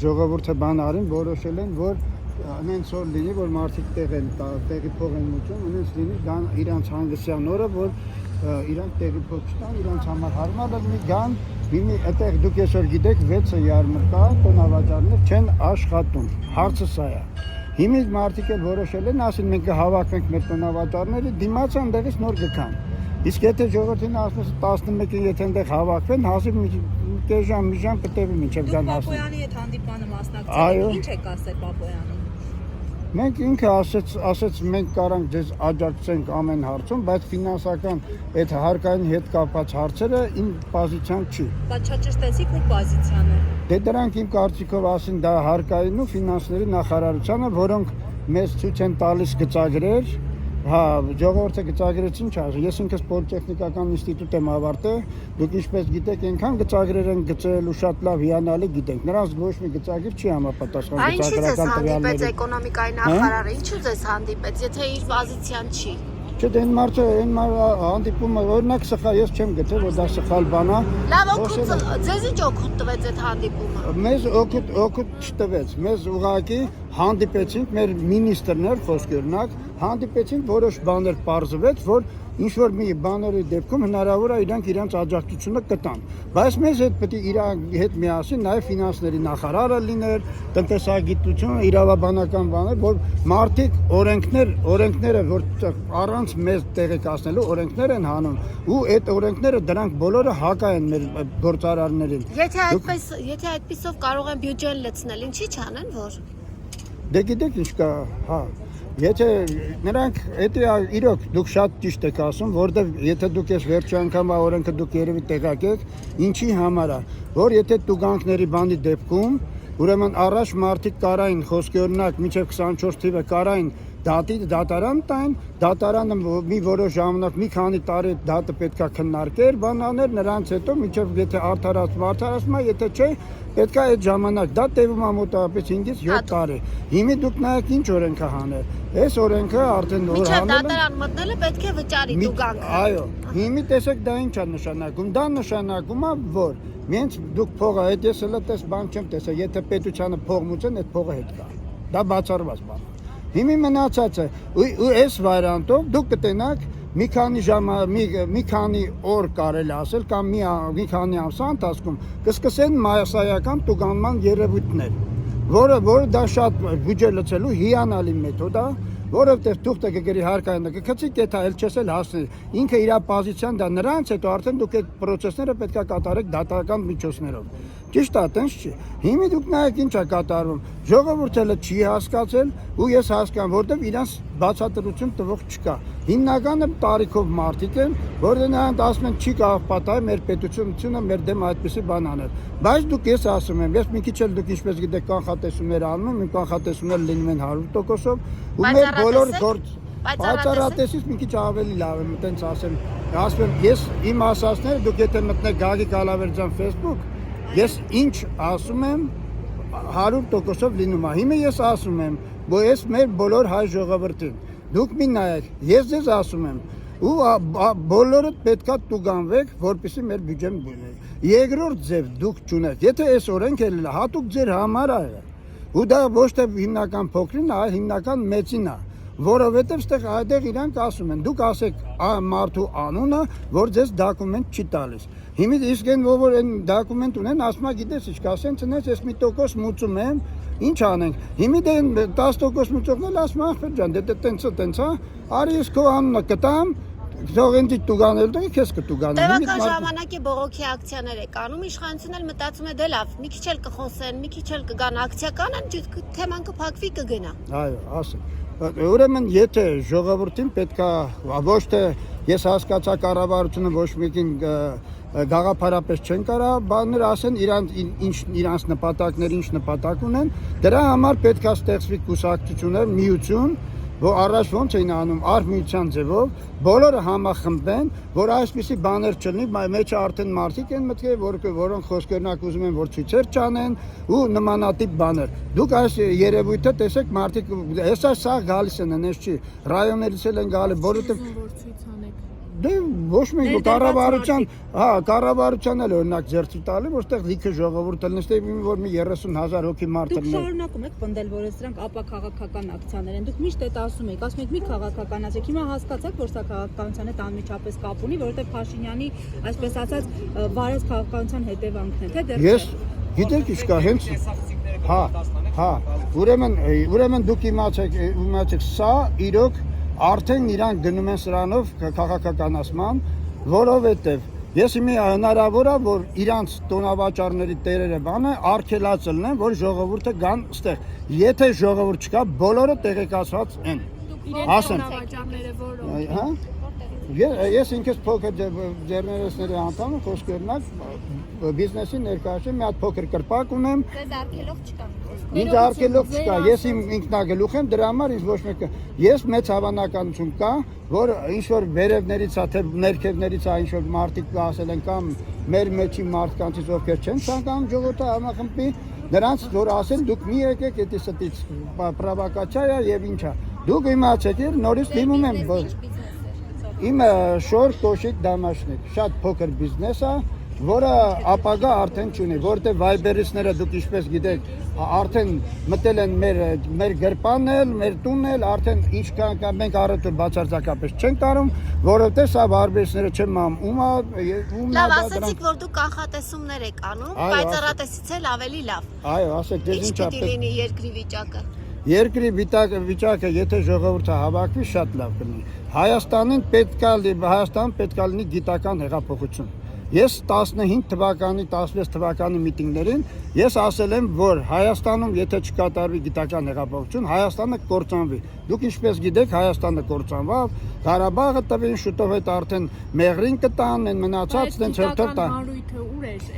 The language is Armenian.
Ժողովուրդը բան արին, որոշել են, որ անենց որ լինի, որ մարդիկ տեղի փող են մուծում, անենց լինի գան իրանց հանգստյան օրը, որ իրանք տեղի փող չտան, իրանց համար հարմար լինի գան, մի այդտեղ դուք այսօր գիտեք 6 ярմարկա տոնավաճառներ չեն աշխատում, հարցը սա է։ Հիմա մարդիկ էլ որոշել են, ասին մենք կհավաքվենք մեր տոնավաճառները, դիմաց այնտեղից նոր գքան։ Իսկ եթե ժողովրդին ասես 11-ին եթե այնտեղ հավաքվեն, հազիվ մի ժամ կտևի մինչև գան հասնեն։ Պապոյանի հետ հանդիպանը մասնակցել, ինչ եք ասել Պապոյանին։ Մենք ինքը ասեց մենք կարանք ձեզ աջակցենք ամեն հարցում, բայց ֆինանսական այդ հարկային հետ կապված հարցերը իմ պոզիցիան չի։ Բայց չճշտեցիք ու պոզիցիան է։ Դե դրանք իմ կարծիքով ասին դա հարկային ու ֆինանսների նախարարությանը, որոնք մեզ ցույց են տալիս գծագրեր, հա, ժողովուրդը գծագրեցին չասի, ես ինքս պոլիտեխնիկական ինստիտուտ եմ ավարտել, դուք ինչպես գիտեք, այնքան գծագրեր են գծել ու շատ լավ հիանալի գիտենք, նրանց ոչ մի գծագիր չի համապատասխան գծագրական տվյալներին։ Ինչու՞ ձեզ հանդիպեց էկոնոմիկայի նախարարը, ինչու՞ ձեզ հանդիպեց, եթե իր պոզիցիան չի։ Չէ, դե այն հանդիպումը օրինակ սխալ, ես չեմ գտել, որ դա սխալ բան է։ Լավ, օգուտ, ձեզ ինչ օգուտ տվեց այդ հանդիպումը։ Մեզ օգուտ չտվեց, մեզ ուղղակի հանդիպեցինք մեր մինիստրներ, խոսքի օրինակ, հանդիպեցինք որոշ բաներ պարզվեց, որ ինչ որ մի բաների դեպքում հնարավոր է իրանք իրանց աջակցությունը կտան։ Բայց մեզ հետ պետք է իրանք հետ միասին նաև ֆինանսների նախարարը լիներ, տնտեսագիտություն, իրավաբանական բաներ, որ մարդիկ օրենքները, որ առանց մեզ տեղեկացնելու օրենքներ են հանում, ու այդ օրենքները դրանք բոլորը հակա են մեր գործարարներին։ Եթե այդպիսով կարող են բյուջեն լցնել, ինչի՞ չանեն, որ։ Դե գիտեք ինչ կա, հա։ Եթե նրանք իրոք դուք շատ ճիշտ եք ասում, որտեղ եթե դուք ես վերջի անգամ օրենքը դուք երևի տեղակ եք, ինչի համար է, որ եթե տուգանքների բանի դեպքում, ուրեմն առաջ մարդիկ կարային խոսքի օրինակ մինչև 24 թիվը կարային դատարան տային, դատարանը մի որոշ ժամանակ մի քանի տարի դատը պետքա քննարկեր, բանաներ, նրանց հետո մինչև եթե արդարացում, եթե չէ, պետքա այդ ժամանակ դա տևում է մոտավորապես 5-ից 7 տարի։ Հիմա դուք նայեք ինչ օրենք է հանել։ Այս օրենքը արդեն որ հանել։ Մինչև դատարան մտնելը պետք է վճարի տուգանքը։ Այո, հիմա տեսեք դա ինչ է նշանակում։ Դա նշանակում է, որ մենք դուք փողը հետ ես հələ տես բան չեմ տեսել, եթե պետությանը փող մուծեն, այդ փողը հետ կա։ Դա բացառված բան է։ Հիմա մնացած է ու այս վարիանտով դուք կտենաք մի քանի օր կարելի ասել կամ մի քանի ամսվա ընթացքում կսկսեն մասսայական տուգանման երևույթներ, որը դա շատ բյուջե լցելու հիանալի մեթոդ է, որովհետև թուղթը կգրի հարկային կգցի, կեթա էլ չես էլ հասնի, ինքը իր պոզիցիան դա նրանց հետո արդեն դուք այդ պրոցեսները պետք է կատարեք դատական միջոցներով։ Ճիշտ է, տենց չի։ Հիմա դուք նայեք ինչ է կատարվում։ Ժողովուրդը չի հասկացել ու ես հասկանում, որտեղ իրանց բացատրություն տվող չկա։ Հիմնականը տարիքով մարդիկ են, որը նրանք ասում են չի կարող պատահել մեր պետությունը մեր դեմ այդպիսի բան անել։ Բայց դուք ես ասում եմ, ես մի քիչ էլ դուք ինչպես գիտեք կանխատեսումներ անում եմ, իմ կանխատեսումները լինում են 100%-ով ու մեր բոլոր գործ բացառատեսից մի քիչ ավելի լավ եմ, այտենց ասեմ, ես իմ ասածները դուք եթե մտնեք Գագիկ Ալավերդյան Facebook, ես ինչ ասում եմ 100%-ով լինում է։ Հիմա ես ասում եմ, որ ես մեր բոլոր հայ ժողովրդին, դուք մի նայեք, ես ձեզ ասում եմ, ու բոլորդ պետքա տուգանվեք, որպեսզի մեր բյուջեն բույնի։ Երկրորդ ձև դուք չունեք, եթե այս օրենքը հատուկ ձեր համար է, ու դա ոչ թե հիմնական փոքրին, այլ հիմնական մեծին է, որովհետև ստեղ այդեղ իրանք ասում են, դուք ասեք մարդու անունը, որ ձեզ դոկումենտ չի տալիս։ Հիմա իսկ են որ այն դոկումենտ ունեն, ասում է գիտես ինչ կասեն, ցնես ես մի տոկոս մուծում եմ, ինչ անենք։ Հիմա դե 10% մուծողն էլ ասում ախպեր ջան, դե տենց է, արի ես քո անունը կտամ, Թողենտի տուգանել դու քեզ կտուգանեմ։ Տևական ժամանակի բողոքի ակցիաներ եք անում, իշխանությունն էլ մտածում է դե լավ, մի քիչ էլ կխոսեն, մի քիչ էլ կգան ակցիա կանեն, թեման կփակվի կգնա։ Այո, ասեմ։ Ուրեմն եթե ժողովրդին պետքա ոչ թե ես հասկացա կառավարությունը ոչ մեկին գաղափարապես չեն կարա բաներ ասեն իրանց նպատակներ ինչ նպատակ ունեն, դրա համար պետքա ստեղծվի կուսակցություններ, միություն, որ առաջ ոնց էին անում արմիության ձևով, բոլորը համախմբեն, որ այսպիսի բաներ չլինի, մեջը արդեն մարդիկ են մտքել, որոնք խոսքերնակ ուզում են, որ ցույցեր չանեն ու նմանատիպ բաներ։ Դուք այս երևույթը տեսեք մարդիկ, հեսա սա գալիս են, այնպես չի, ռայոններից էլ են գալի, որովհետև Դե ոչ մեկ Ներդրված կառավարության, հա, կառավարության էլ օրինակ ձեռքի տալի, որտեղ լիքը ժողովուրդ լնստեի որ մի 30,000 հոգի մարդ Դուք լինի։ շարունակում եք պնդել, որ սրանք ապա քաղաքական ակցիաներ են։ Դուք միշտ այդ ասում եք, ասում եք մի քաղաքականացեք։ Հիմա հասկացաք, որ սա քաղաքականության հետ անմիջապես կապ ունի, որովհետև Փաշինյանի, այսպես ասած, վարած քաղաքականության հետևանքն է, թե դեռ Ես գիտեք ինչ կա հենց հա ուրեմն դուք իմացեք սա իրոք արդեն իրանք գնում են սրանով քաղաքականացման, որովհետև ես իմի հնարավոր է որ իրանց տոնավաճառների տերերը բանը արգելացել են որ ժողովուրդը գան ստեղ եթե ժողովուրդ չկա բոլորը տեղեկացված են ասեմ հա Ես ինքս փոքր ձեռներեսների անդամ եմ խոսքերնակ բիզնեսի ներկայացում մի հատ փոքր կրպակ ունեմ Ձեզ արգելող չկա։ Ինձ արգելող չկա, ես իմ ինքնագլուխ եմ, դրա համար ինձ ոչ մեկը ես մեծ հավանականություն կա, որ ինչ որ վերևներից է, թե ներքևներից է, ինչ որ մարդիկ ասել են կամ մեր մեջի մարդկանցից ովքեր չեն ցանկանում ժողովրդը համախմբի, նրանց որ ասեն դուք մի եկեք, դա ստից պրովոկացիա է եւ ինչա։ Դուք իմացեք, նորից դիմում եմ Իմ շոր կոշիկ դամաշնիկ, շատ փոքր բիզնես է, որը ապագա արդեն չունի, որտեղ վայբերիցները դուք ինչպես գիտեք, արդեն մտել են մեր գրպանն էլ, մեր տունն էլ, արդեն ինչ կան մենք առօր բացարձակապես չեն կարող, որովհետև սա վայբերիցները չեմ ում Լավ, ասացիք, որ դուք կանխատեսումներ եք անում, պայծառատեսից էլ ավելի լավ։ Այո, ասեք, դες Ինչ պիտի լինի երկրի վիճակը։ Երկրի վիճակը, եթե ժողովուրդը հավաքվի, շատ լավ կլինի։ Հայաստանին պետք է լինի գիտական հեղափոխություն։ Ես 15 թվականի, 16 թվականի միտինգներին ես ասել եմ, որ Հայաստանում եթե չկատարվի գիտական հեղափոխություն, Հայաստանը կործանվի։ Դուք ինչպես գիտեք, Հայաստանը կործանվավ, Ղարաբաղը տվին, շուտով այդ արդեն Մեղրին կտան, մնացածն են հերթով տան։